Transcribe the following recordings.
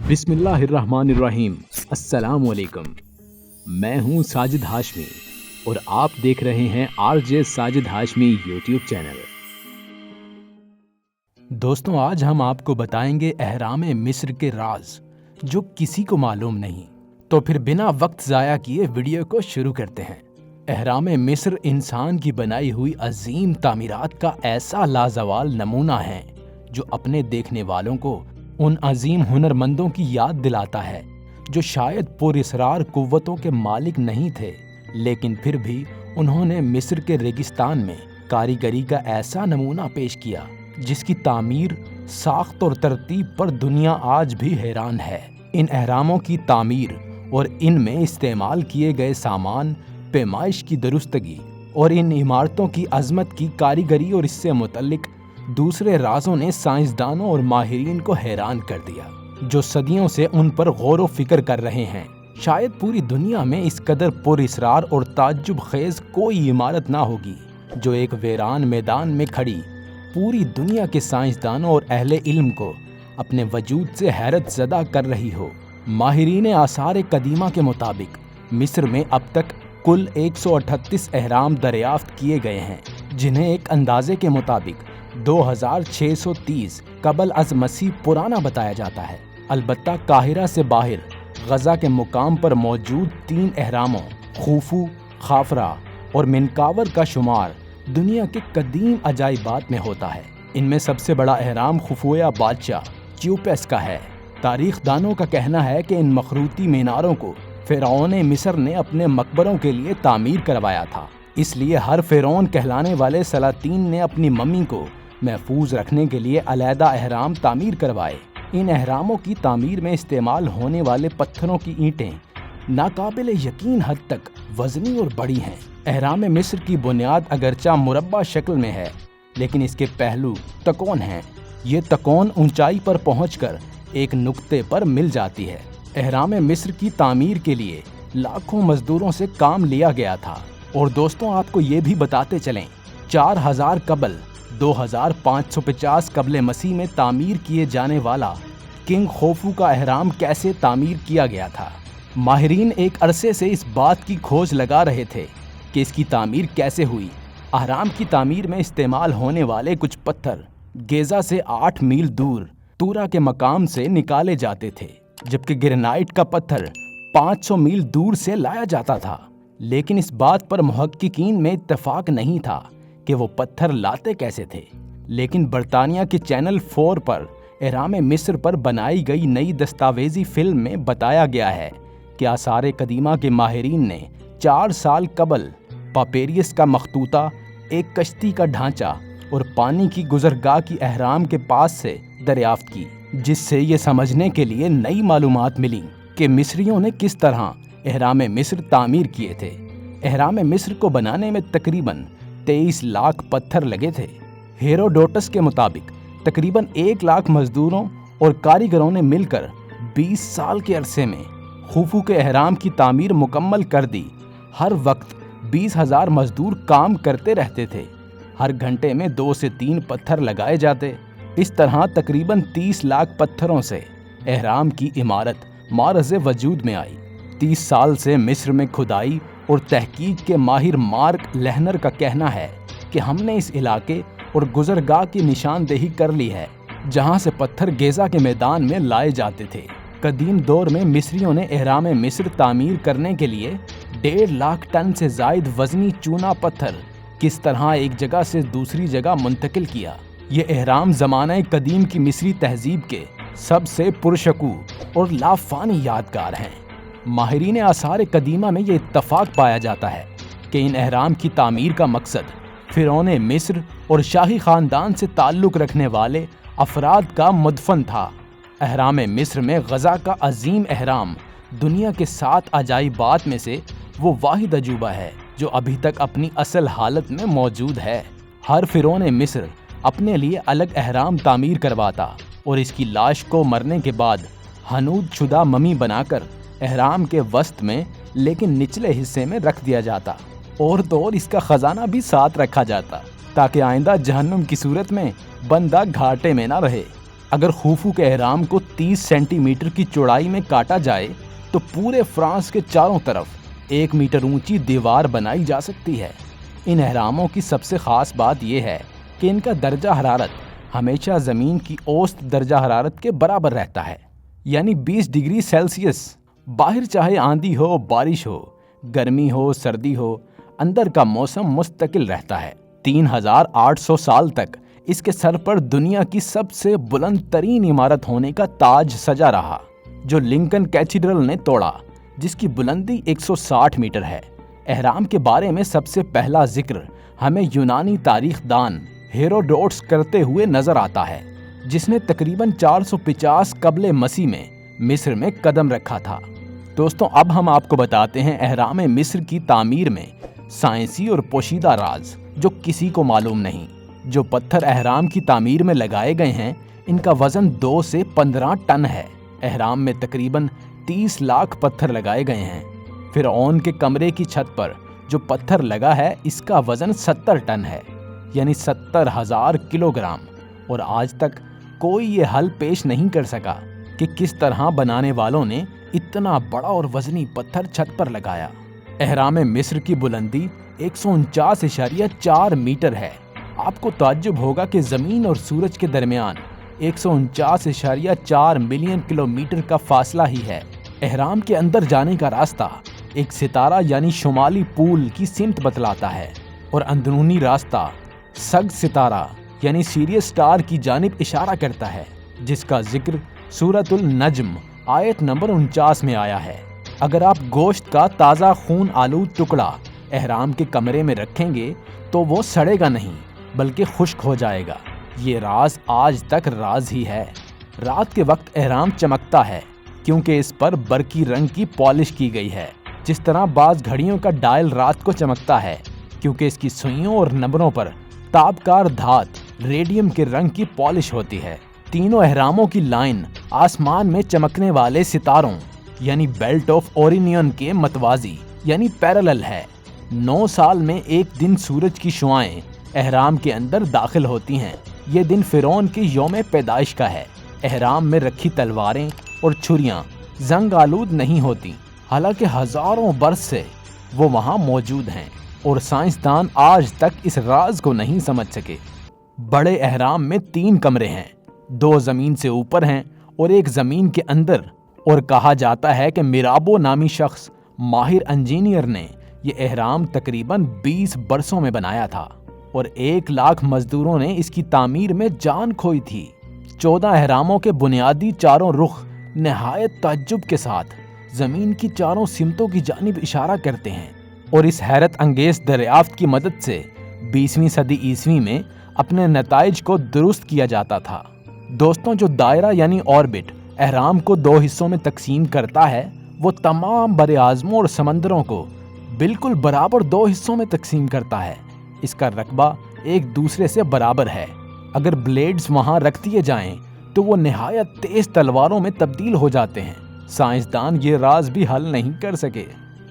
بسم اللہ الرحمن الرحیم۔ السلام علیکم، میں ہوں ساجد ہاشمی اور آپ دیکھ رہے ہیں RJ Sajid Hashmi YouTube channel. دوستوں، آج ہم آپ کو بتائیں گے اہرام مصر کے راز جو کسی کو معلوم نہیں۔ تو پھر بنا وقت ضائع کیے ویڈیو کو شروع کرتے ہیں۔ اہرام مصر انسان کی بنائی ہوئی عظیم تعمیرات کا ایسا لازوال نمونہ ہے جو اپنے دیکھنے والوں کو ان عظیم ہنرمندوں کی یاد دلاتا ہے جو شاید پر اسرار قوتوں کے مالک نہیں تھے، لیکن پھر بھی انہوں نے مصر کے ریگستان میں کاریگری کا ایسا نمونہ پیش کیا جس کی تعمیر، ساخت اور ترتیب پر دنیا آج بھی حیران ہے۔ ان اہراموں کی تعمیر اور ان میں استعمال کیے گئے سامان، پیمائش کی درستگی اور ان عمارتوں کی عظمت کی کاریگری اور اس سے متعلق دوسرے رازوں نے سائنسدانوں اور ماہرین کو حیران کر دیا جو صدیوں سے ان پر غور و فکر کر رہے ہیں۔ شاید پوری دنیا میں اس قدر پر اسرار اور تعجب خیز کوئی عمارت نہ ہوگی جو ایک ویران میدان میں کھڑی پوری دنیا کے سائنسدانوں اور اہل علم کو اپنے وجود سے حیرت زدہ کر رہی ہو۔ ماہرین آثار قدیمہ کے مطابق مصر میں اب تک کل 138 اہرام دریافت کیے گئے ہیں، جنہیں ایک اندازے کے مطابق 2630 قبل از مسیح پرانا بتایا جاتا ہے۔ البتہ قاہرہ سے باہر غزہ کے مقام پر موجود 3 اہراموں خوفو، خافرہ اور منکاور کا شمار دنیا کے قدیم عجائبات میں ہوتا ہے۔ ان میں سب سے بڑا اہرام خوفویا بادشاہ چیوپس کا ہے۔ تاریخ دانوں کا کہنا ہے کہ ان مخروطی میناروں کو فرعون مصر نے اپنے مقبروں کے لیے تعمیر کروایا تھا، اس لیے ہر فرعون کہلانے والے سلاطین نے اپنی ممی کو محفوظ رکھنے کے لیے علیحدہ اہرام تعمیر کروائے۔ ان اہراموں کی تعمیر میں استعمال ہونے والے پتھروں کی اینٹیں ناقابل یقین حد تک وزنی اور بڑی ہیں۔ اہرام مصر کی بنیاد اگرچہ مربع شکل میں ہے، لیکن اس کے پہلو تکون ہیں۔ یہ تکون اونچائی پر پہنچ کر ایک نقطے پر مل جاتی ہے۔ اہرام مصر کی تعمیر کے لیے لاکھوں مزدوروں سے کام لیا گیا تھا۔ اور دوستوں، آپ کو یہ بھی بتاتے چلیں، 4000 قبل 2550 قبل مسیح میں تعمیر کیے جانے والا کنگ خوفو کا اہرام کیسے تعمیر کیا گیا تھا۔ ماہرین ایک عرصے سے اس بات کی کھوج لگا رہے تھے کہ اس کی تعمیر کیسے ہوئی۔ اہرام کی تعمیر میں استعمال ہونے والے کچھ پتھر گیزا سے 8 میل دور تورا کے مقام سے نکالے جاتے تھے، جبکہ گرینائٹ کا پتھر 500 میل دور سے لایا جاتا تھا۔ لیکن اس بات پر محققین میں اتفاق نہیں تھا کہ وہ پتھر لاتے کیسے تھے۔ لیکن برطانیہ کے چینل 4 پر اہرام مصر پر بنائی گئی نئی دستاویزی فلم میں بتایا گیا ہے کہ آثار قدیمہ کے ماہرین نے 4 سال قبل پاپیریس کا مخطوطہ، ایک کشتی کا ڈھانچہ اور پانی کی گزرگاہ کی اہرام کے پاس سے دریافت کی، جس سے یہ سمجھنے کے لیے نئی معلومات ملی کہ مصریوں نے کس طرح اہرام مصر تعمیر کیے تھے۔ اہرام مصر کو بنانے میں تقریباً 23 لاکھ پتھر لگے تھے۔ ہیروڈوٹس کے مطابق تقریباً 1 لاکھ مزدوروں اور کاریگروں نے مل کر 20 سال کے عرصے میں خوفو کے اہرام کی تعمیر مکمل کر دی۔ ہر وقت 20,000 مزدور کام کرتے رہتے تھے۔ ہر گھنٹے میں 2 سے 3 پتھر لگائے جاتے۔ اس طرح تقریباً 30 لاکھ پتھروں سے اہرام کی عمارت معرض وجود میں آئی۔ 30 سال سے مصر میں کھدائی اور تحقیق کے ماہر مارک لہنر کا کہنا ہے کہ ہم نے اس علاقے اور گزرگاہ کی نشاندہی کر لی ہے جہاں سے پتھر گیزا کے میدان میں لائے جاتے تھے۔ قدیم دور میں مصریوں نے اہرام مصر تعمیر کرنے کے لیے 1.5 لاکھ ٹن سے زائد وزنی چونا پتھر کس طرح ایک جگہ سے دوسری جگہ منتقل کیا۔ یہ اہرام زمانہ قدیم کی مصری تہذیب کے سب سے پرشکوہ اور لافانی یادگار ہیں۔ ماہرین آثار قدیمہ میں یہ اتفاق پایا جاتا ہے کہ ان اہرام کی تعمیر کا مقصد فرعون مصر اور شاہی خاندان سے تعلق رکھنے والے افراد کا مدفن تھا۔ اہرام مصر میں غزہ کا عظیم اہرام دنیا کے 7 عجائبات میں سے وہ واحد عجوبہ ہے جو ابھی تک اپنی اصل حالت میں موجود ہے۔ ہر فرعون مصر اپنے لیے الگ اہرام تعمیر کرواتا اور اس کی لاش کو مرنے کے بعد حنوط شدہ ممی بنا کر اہرام کے وسط میں لیکن نچلے حصے میں رکھ دیا جاتا، اور تو اور اس کا خزانہ بھی ساتھ رکھا جاتا تاکہ آئندہ جہنم کی صورت میں بندہ گھاٹے میں نہ رہے۔ अगर खुफू के एहराम को 30 सेंटीमीटर की चौड़ाई में काटा जाए तो पूरे फ्रांस के चारों तरफ 1 मीटर ऊंची दीवार बनाई जा सकती है। इन एहरामों की सबसे ख़ास बात यह है कि इनका दर्जा हरारत हमेशा ज़मीन की औसत दर्जा हरारत के बराबर रहता है, यानी 20 डिग्री सेल्सियस। बाहर चाहे आंधी हो, बारिश हो, गर्मी हो, सर्दी हो, अंदर का मौसम मुस्तकिल रहता है। 3800 साल तक इसके सर पर दुनिया की सबसे बुलंद तरीन इमारत होने का ताज सजा रहा, जो लिंकन कैथीड्रल ने तोड़ा, जिसकी बुलंदी 160 मीटर है। एहराम के बारे में सबसे पहला जिक्र हमें यूनानी तारीखदान हेरोडोटस करते हुए नजर आता है, जिसने तकरीबन 450 कबले मसीह में मिस्र में कदम रखा था। दोस्तों, अब हम आपको बताते हैं एहराम मिस्र की तामीर में साइंसी और पोशीदा राज जो किसी को मालूम नहीं। जो पत्थर एहराम की तामीर में लगाए गए हैं, इनका वजन 2 से 15 टन है। एहराम में तकरीबन 30 लाख पत्थर लगाए गए हैं। फिरौन के कमरे की छत पर जो पत्थर लगा है, इसका वजन 70 टन है, यानी 70,000 किलोग्राम। और आज तक कोई ये हल पेश नहीं कर सका कि किस तरह बनाने वालों ने इतना बड़ा और वजनी पत्थर छत पर लगाया। एहराम मिस्र की बुलंदी 149.4 मीटर है। आपको ताज्जुब होगा कि ज़मीन और सूरज के दरमियान 149.4 मिलियन किलोमीटर का फासला ही है। एहराम के अंदर जाने का रास्ता एक सितारा यानी शुमाली पूल की सिमत बतलाता है, और अंदरूनी रास्ता सग सितारा यानी सीरियस स्टार की जानिब इशारा करता है, जिसका जिक्र सूरतुल नज्म आयत नंबर 49 में आया है। अगर आप गोश्त का ताज़ा खून आलूद टुकड़ा एहराम के कमरे में रखेंगे तो वो सड़ेगा नहीं बल्कि खुश्क हो जाएगा। ये राज आज तक राज ही है। रात के वक्त एहराम चमकता है क्योंकि इस पर बरकी रंग की पॉलिश की गई है। जिस तरह बाज घड़ियों का डायल रात को चमकता है क्योंकि इसकी सुइयों और नंबरों पर ताबकार धात रेडियम के रंग की पॉलिश होती है। तीनों एहरामों की लाइन आसमान में चमकने वाले सितारों यानी बेल्ट ऑफ ओरिनियन के मतवाजी यानी पैरेलल है। 9 साल में एक दिन सूरज की शुआएं एहराम के अंदर दाखिल होती हैं। ये दिन फिरौन की यौम पैदाइश का है। एहराम में रखी तलवारें और छुरियां जंग आलूद नहीं होती, हालांकि हजारों बरस से वो वहाँ मौजूद हैं और साइंसदान आज तक इस राज को नहीं समझ सके। बड़े एहराम में 3 कमरे हैं, 2 जमीन से ऊपर हैं और एक जमीन के अंदर। और कहा जाता है कि मिराबो नामी शख्स माहिर इंजीनियर ने ये एहराम तकरीबन 20 बरसों में बनाया था और 1 लाख मजदूरों ने इसकी तामीर में जान खोई थी। 14 एहरामों के बुनियादी चारों रुख नहायत ताज्जुब के साथ जमीन की चारों सिमतों की जानिब इशारा करते हैं, और इस हैरत अंगेज दरियाफ्त की मदद से 20वीं सदी ईस्वी में अपने नताइज को दुरुस्त किया जाता था। दोस्तों, जो दायरा यानी ऑर्बिट एहराम को 2 हिस्सों में तकसीम करता है, वो तमाम बरे आज़मों और समंदरों को बिल्कुल बराबर 2 हिस्सों में तकसीम करता है। इसका रकबा एक दूसरे से बराबर है। अगर ब्लेड्स वहाँ रख दिए जाएं तो वो निहायत तेज तलवारों में तब्दील हो जाते हैं। साइंसदान ये राज भी हल नहीं कर सके।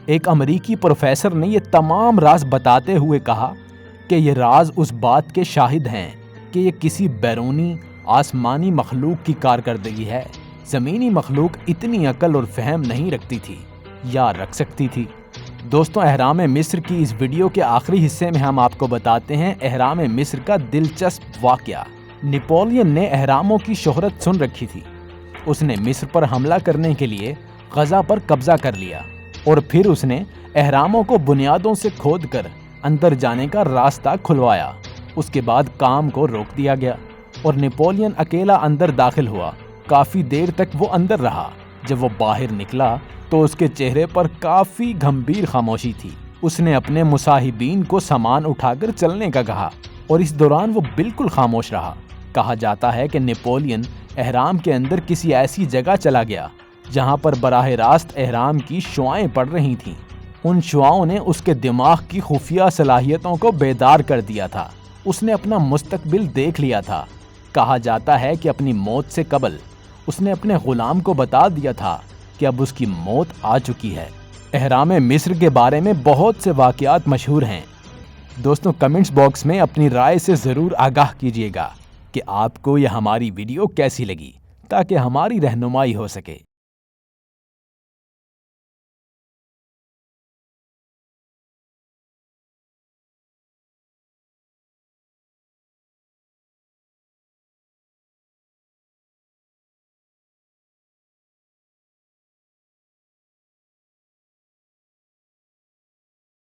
एक अमरीकी प्रोफेसर ने ये तमाम राज बताते हुए कहा कि ये राज उस बात के शाहिद हैं कि ये किसी बैरूनी आसमानी मखलूक की कारकर्दगी है। ज़मीनी मखलूक इतनी अकल और फहम नहीं रखती थी या रख सकती थी। दोस्तों, एहराम मिस्र की इस वीडियो के आखिरी हिस्से में हम आपको बताते हैं एहराम मिस्र का दिलचस्प वाक़या। नेपोलियन ने एहरामों की शोहरत सुन रखी थी। उसने मिस्र पर हमला करने के लिए गजा पर कब्जा कर लिया और फिर उसने एहरामों को बुनियादों से खोदकर अंदर जाने का रास्ता खुलवाया। उसके बाद काम को रोक दिया गया और नेपोलियन अकेला अंदर दाखिल हुआ। काफ़ी देर तक वो अंदर रहा। जब वो बाहर निकला तो उसके चेहरे पर काफ़ी गंभीर खामोशी थी। उसने अपने मुसाहिबीन को सामान उठाकर चलने का कहा और इस दौरान वो बिल्कुल खामोश रहा। कहा जाता है कि नेपोलियन एहराम के अंदर किसी ऐसी जगह चला गया जहां पर बराह रास्त एहराम की शुआएं पड़ रही थीं। उन शुआओं ने उसके दिमाग की खुफिया सलाहियतों को बेदार कर दिया था। उसने अपना मुस्तकबिल देख लिया था। कहा जाता है कि अपनी मौत से कबल उसने अपने गुलाम को बता दिया था कि अब उसकी मौत आ चुकी है। एहराम मिस्र के बारे में बहुत से वाक़यात मशहूर हैं। दोस्तों, कमेंट्स बॉक्स में अपनी राय से ज़रूर आगाह कीजिएगा کہ آپ کو یہ ہماری ویڈیو کیسی لگی تاکہ ہماری رہنمائی ہو سکے۔